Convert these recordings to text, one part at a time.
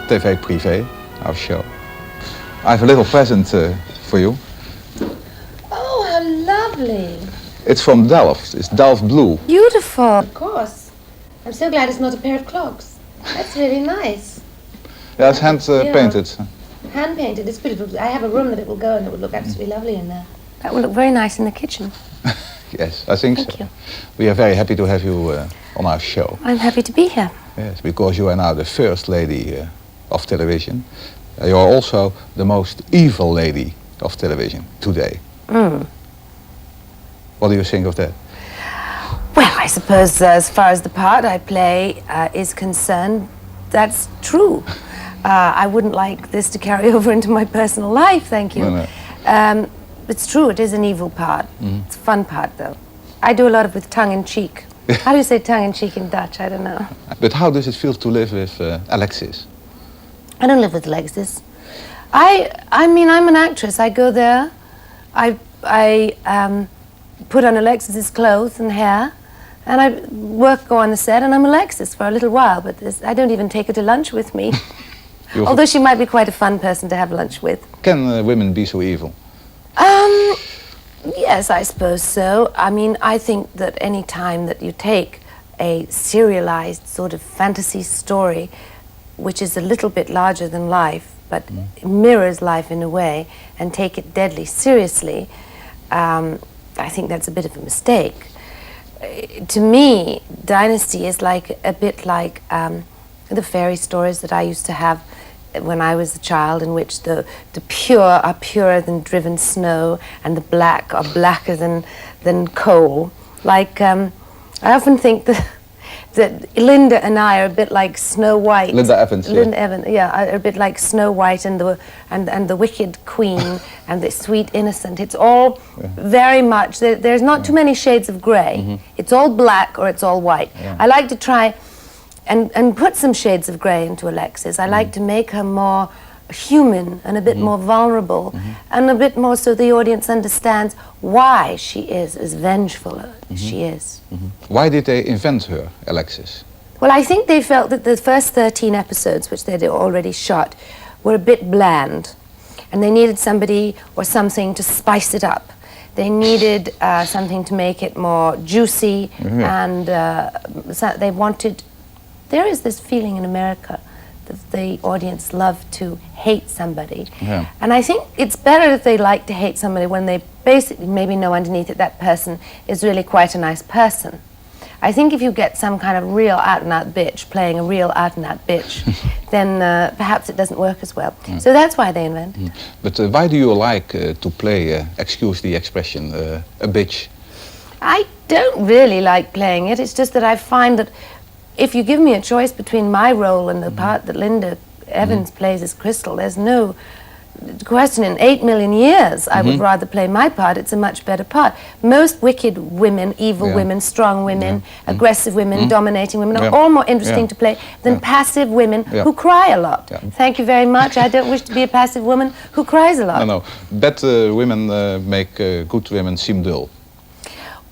TV Prive, our show. I have a little present for you. Oh, how lovely. It's from Delft. It's Delft Blue. Beautiful. Of course. I'm so glad it's not a pair of clogs. That's really nice. Yeah, it's hand painted. Hand painted. It's beautiful. I have a room that it will go and it would look absolutely lovely in there. That will look very nice in the kitchen. Yes, I think Thank so. you. We are very happy to have you on our show. I'm happy to be here. Yes, because you are now the first lady of television. You are also the most evil lady of television today. What do you think of that? Well, I suppose as far as the part I play is concerned, that's true. I wouldn't like this to carry over into my personal life, thank you. No. It's true, it is an evil part. It's a fun part, though. I do a lot of with tongue-in-cheek. How do you say tongue-in-cheek in Dutch? I don't know. But how does it feel to live with Alexis? I don't live with Alexis. I mean, I'm an actress. I go there, I put on Alexis's clothes and hair, and I go on the set, and I'm Alexis for a little while, but I don't even take her to lunch with me. Although she might be quite a fun person to have lunch with. Can women be so evil? Yes, I suppose so. I mean, I think that any time that you take a serialized sort of fantasy story, which is a little bit larger than life, but mirrors life in a way, and take it deadly seriously, I think that's a bit of a mistake. To me, Dynasty is like a bit like the fairy stories that I used to have when I was a child, in which the pure are purer than driven snow, and the black are blacker than coal. Like, I often think that Linda and I are a bit like Snow White. Linda Evans. Linda Evans, yeah, are a bit like Snow White and the wicked queen and the sweet innocent. It's all very much, there's not too many shades of grey. It's all black or it's all white. I like to try and put some shades of grey into Alexis. I like to make her more human and a bit more vulnerable and a bit more so the audience understands why she is as vengeful as she is. Why did they invent her, Alexis? Well, I think they felt that the first 13 episodes, which they'd already shot, were a bit bland, and they needed somebody or something to spice it up. They needed something to make it more juicy, and so they wanted... There is this feeling in America that the audience love to hate somebody. And I think it's better if they like to hate somebody when they basically maybe know underneath it that person is really quite a nice person. I think if you get some kind of real out-and-out bitch playing a real out-and-out bitch, then perhaps it doesn't work as well. So that's why they invented. But why do you like to play, excuse the expression, a bitch? I don't really like playing it. It's just that I find that if you give me a choice between my role and the part that Linda Evans plays as Crystal, there's no question in 8 million years I would rather play my part. It's a much better part. Most wicked women, evil women, strong women, aggressive women, dominating women are all more interesting to play than passive women who cry a lot. Thank you very much. I don't wish to be a passive woman who cries a lot. No. Bad women make good women seem dull.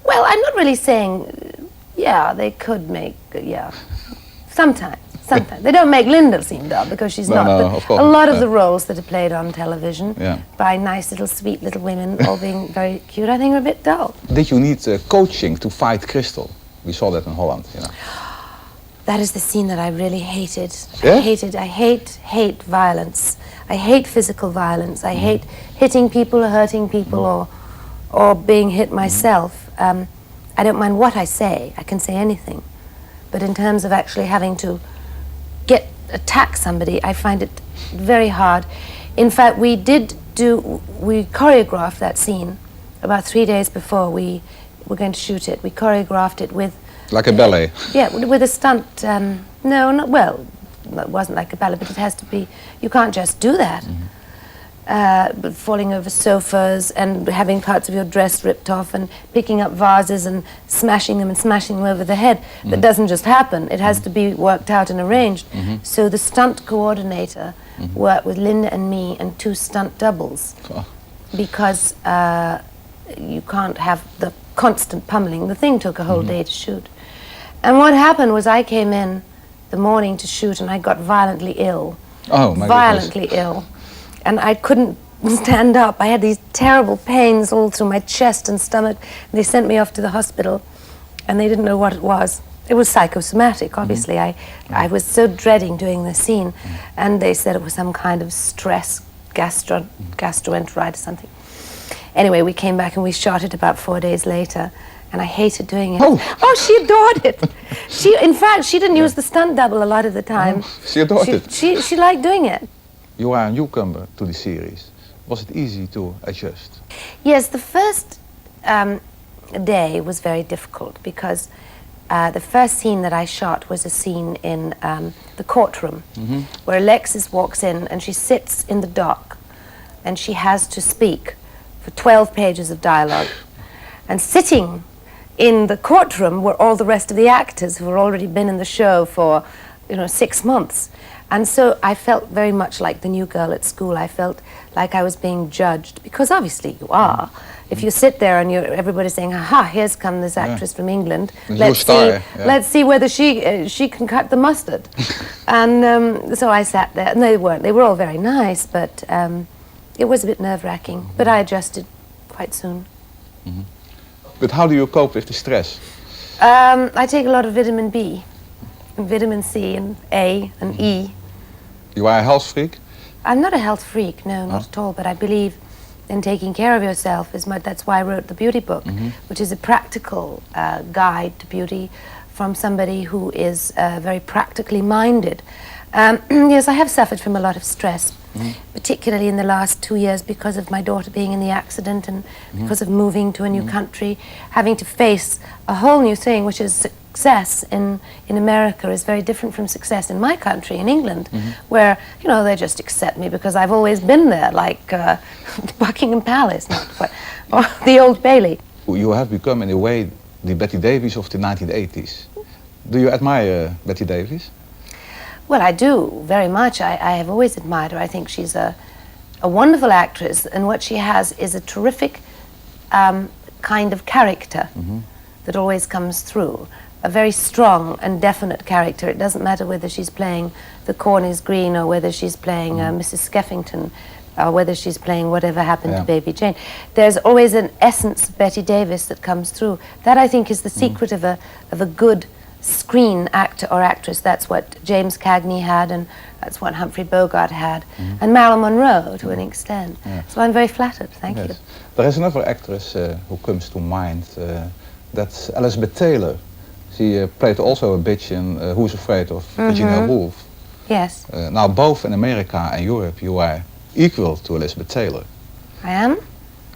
Well, I'm not really saying... Yeah, they could make, sometimes. They don't make Linda seem dull because she's not. No, but of course. A lot of the roles that are played on television by nice little sweet little women all being very cute, I think are a bit dull. Did you need coaching to fight Crystal? We saw that in Holland, you know. That is the scene that I really hated. Yeah? I hate violence. I hate physical violence. I hate hitting people or hurting people or being hit myself. I don't mind what I say. I can say anything. But in terms of actually having to attack somebody, I find it very hard. In fact, we choreographed that scene about 3 days before we were going to shoot it. We choreographed it with... Like a ballet? Yeah, with a stunt. No, not well. It wasn't like a ballet, but it has to be... You can't just do that. But falling over sofas and having parts of your dress ripped off and picking up vases and smashing them over the head. That doesn't just happen. It has to be worked out and arranged. So the stunt coordinator worked with Linda and me and 2 stunt doubles because you can't have the constant pummeling. The thing took a whole day to shoot. And what happened was I came in the morning to shoot and I got violently ill. Oh, my violently ill. And I couldn't stand up. I had these terrible pains all through my chest and stomach. They sent me off to the hospital, and they didn't know what it was. It was psychosomatic, obviously. I was so dreading doing the scene, and they said it was some kind of stress, gastroenteritis or something. Anyway, we came back and we shot it about 4 days later, and I hated doing it. Oh, she adored it. In fact, she didn't use the stunt double a lot of the time. Oh, she adored it. She liked doing it. You are a newcomer to the series. Was it easy to adjust? Yes, the first day was very difficult because the first scene that I shot was a scene in the courtroom where Alexis walks in and she sits in the dock and she has to speak for 12 pages of dialogue. And sitting in the courtroom were all the rest of the actors who had already been in the show for 6 months. And so I felt very much like the new girl at school. I felt like I was being judged, because obviously you are. If you sit there and everybody's saying, aha, here's come this actress from England. Let's see whether she can cut the mustard. And so I sat there, and they were all very nice, but it was a bit nerve-wracking. But I adjusted quite soon. But how do you cope with the stress? I take a lot of vitamin B, and vitamin C, and A, and E. You are a health freak? I'm not a health freak, no, not at all, but I believe in taking care of yourself. That's why I wrote the beauty book, which is a practical guide to beauty from somebody who is very practically minded. Yes, I have suffered from a lot of stress, particularly in the last 2 years because of my daughter being in the accident and because of moving to a new country, having to face a whole new thing, which is success in America is very different from success in my country, in England, where, they just accept me because I've always been there, like Buckingham Palace, or the Old Bailey. You have become, in a way, the Betty Davies of the 1980s. Do you admire Betty Davies? Well, I do, very much. I have always admired her. I think she's a wonderful actress, and what she has is a terrific kind of character that always comes through. A very strong and definite character. It doesn't matter whether she's playing the Cornies Green or whether she's playing Mrs. Skeffington or whether she's playing Whatever Happened to Baby Jane. There's always an essence of Betty Davis that comes through. That, I think, is the secret of a good screen actor or actress. That's what James Cagney had, and that's what Humphrey Bogart had, and Marilyn Monroe to an extent. So I'm very flattered, thank you. There is another actress who comes to mind, that's Elizabeth Taylor. She played also a bitch in Who's Afraid of Virginia Woolf. Yes. Now, both in America and Europe, you are equal to Elizabeth Taylor. I am?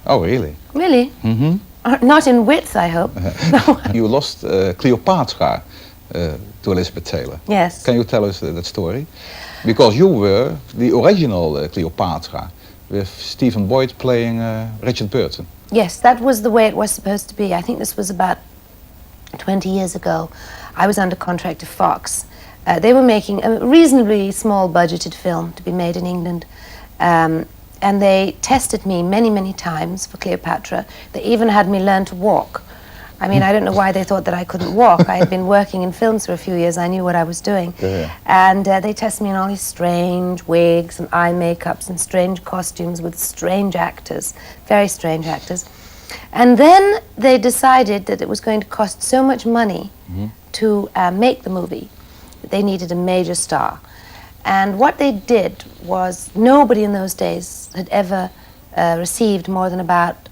Oh, really? Really? Not in width, I hope. You lost Cleopatra to Elizabeth Taylor. Yes. Can you tell us that story? Because you were the original Cleopatra, with Stephen Boyd playing Richard Burton. Yes, that was the way it was supposed to be. I think this was about 20 years ago. I was under contract to Fox. They were making a reasonably small budgeted film to be made in England. And they tested me many, many times for Cleopatra. They even had me learn to walk. I mean, I don't know why they thought that I couldn't walk. I had been working in films for a few years. I knew what I was doing. And they tested me in all these strange wigs and eye makeups and strange costumes with strange actors, very strange actors. And then they decided that it was going to cost so much money to make the movie that they needed a major star. And what they did was, nobody in those days had ever received more than about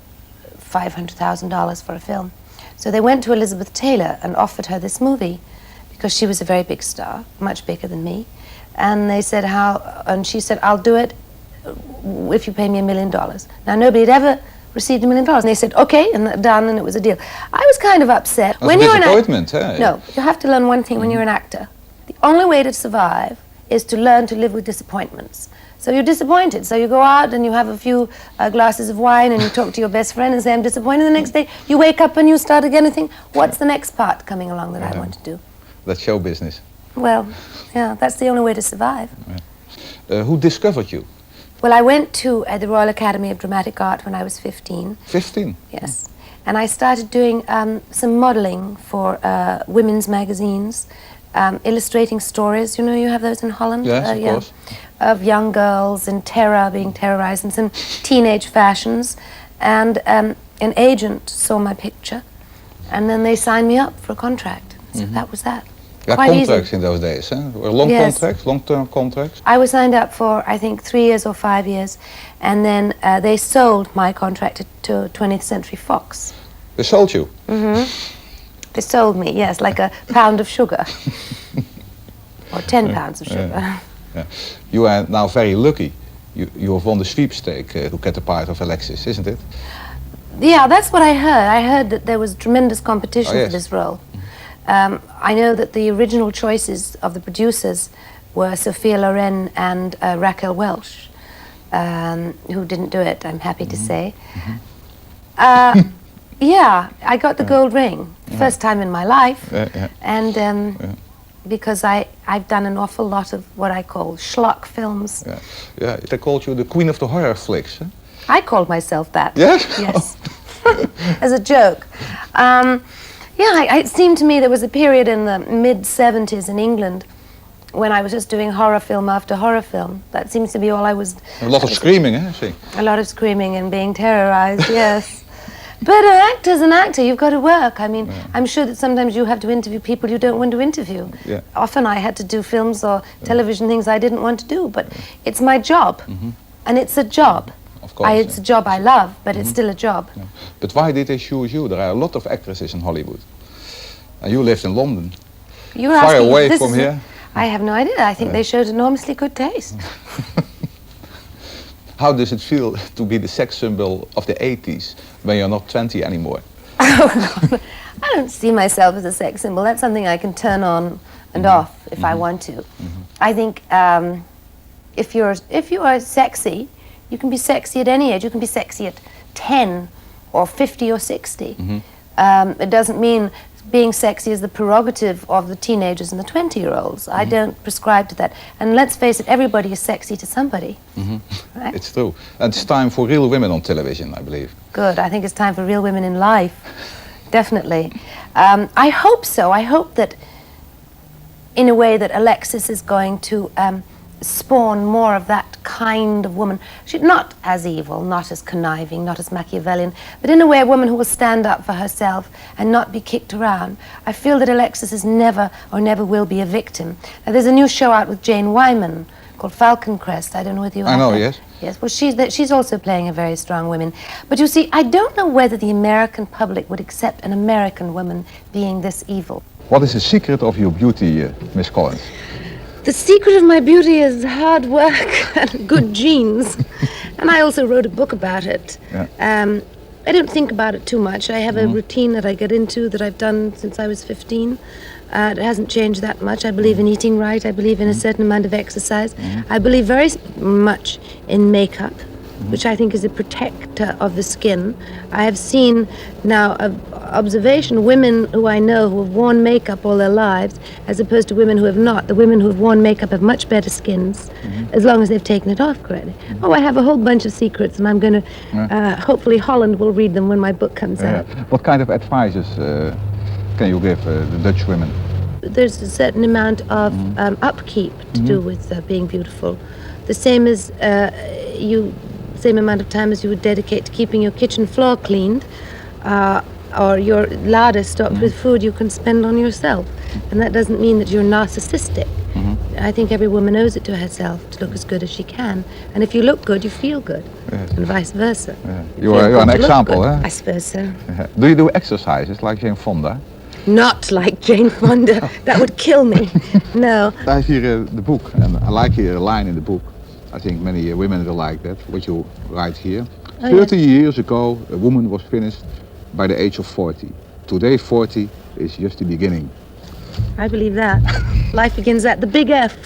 $500,000 for a film. So they went to Elizabeth Taylor and offered her this movie because she was a very big star, much bigger than me. And they said, and she said, I'll do it if you pay me $1 million. Now, nobody had ever received $1 million. And they said, okay, and done, and it was a deal. I was kind of upset. That's a disappointment, eh? No, you have to learn one thing when you're an actor. The only way to survive is to learn to live with disappointments. So you're disappointed, so you go out and you have a few glasses of wine and you talk to your best friend and say, I'm disappointed. The next day you wake up and you start again and think, what's the next part coming along that I want to do? That's show business. Well, yeah, that's the only way to survive. Who discovered you? Well, I went to the Royal Academy of Dramatic Art when I was 15. 15? Yes. And I started doing some modeling for women's magazines illustrating stories. You know, you have those in Holland? Yes, of course. Of young girls in terror, being terrorized, and some teenage fashions. And an agent saw my picture, and then they signed me up for a contract. So that was that. Yeah, Quite contracts easy. in those days, huh? Were long Yes. contracts, long-term contracts? I was signed up for, I think, 3 years or 5 years, and then they sold my contract to 20th Century Fox. They sold you? They sold me, yes, like a pound of sugar. Or 10 pounds of sugar. Yeah. You are now very lucky. You have won the sweepstake to get a part of Alexis, isn't it? Yeah, that's what I heard. I heard that there was tremendous competition Oh, yes. for this role. I know that the original choices of the producers were Sophia Loren and Raquel Welch, who didn't do it, I'm happy to say. Yeah, I got the gold ring, first time in my life, and because I've done an awful lot of what I call schlock films. Yeah, they called you the queen of the horror flicks, huh? I called myself that. Yes? Yes. As a joke. Yeah, it seemed to me there was a period in the mid-70s in England when I was just doing horror film after horror film. That seems to be all I was... A lot of screaming, eh? See. A lot of screaming and being terrorized, yes. But an actor's an actor, you've got to work. I mean, I'm sure that sometimes you have to interview people you don't want to interview. Yeah. Often I had to do films or television things I didn't want to do, but it's my job. And it's a job. Of course. It's a job I love, but it's still a job. Yeah. But why did they choose you? There are a lot of actresses in Hollywood. And you lived in London. You're Far asking if away this from is here. I have no idea. I think they showed enormously good taste. How does it feel to be the sex symbol of the 80s when you're not 20 anymore? I don't see myself as a sex symbol. That's something I can turn on and off if I want to. I think if you are sexy, you can be sexy at any age. You can be sexy at 10 or 50 or 60. It doesn't mean being sexy is the prerogative of the teenagers and the 20-year-olds. I don't prescribe to that. And let's face it, everybody is sexy to somebody. Right? It's true. And it's time for real women on television, I believe. Good. I think it's time for real women in life. Definitely. I hope so. I hope that, in a way, that Alexis is going to spawn more of that kind of woman. She's not as evil, not as conniving, not as Machiavellian, but in a way a woman who will stand up for herself and not be kicked around. I feel that Alexis is never or never will be a victim. Now, there's a new show out with Jane Wyman called Falcon Crest. I don't know whether you have I know, that. yes. Yes, well, she's also playing a very strong woman. But you see, I don't know whether the American public would accept an American woman being this evil. What is the secret of your beauty, Miss Collins? The secret of my beauty is hard work and good genes. And I also wrote a book about it. Yeah. I don't think about it too much. I have a routine that I get into that I've done since I was 15. It hasn't changed that much. I believe in eating right. I believe in a certain amount of exercise. I believe very much in makeup, which I think is a protector of the skin. I have seen now observation, women who I know who have worn makeup all their lives, as opposed to women who have not. The women who have worn makeup have much better skins, as long as they've taken it off correctly. Oh, I have a whole bunch of secrets, and I'm going to, hopefully Holland will read them when my book comes out. What kind of advices can you give the Dutch women? There's a certain amount of upkeep to do with being beautiful. The same as same amount of time as you would dedicate to keeping your kitchen floor cleaned, or your larder stocked with food you can spend on yourself. And that doesn't mean that you're narcissistic. I think every woman owes it to herself to look as good as she can. And if you look good, you feel good, and vice versa. You're an example, huh? I suppose so. Do you do exercises like Jane Fonda? Not like Jane Fonda. That would kill me. No. I have here the book, and I like here a line in the book. I think many women will like that, what you write here. 30 years ago, a woman was finished by the age of 40. Today, 40 is just the beginning. I believe that. Life begins at the big F.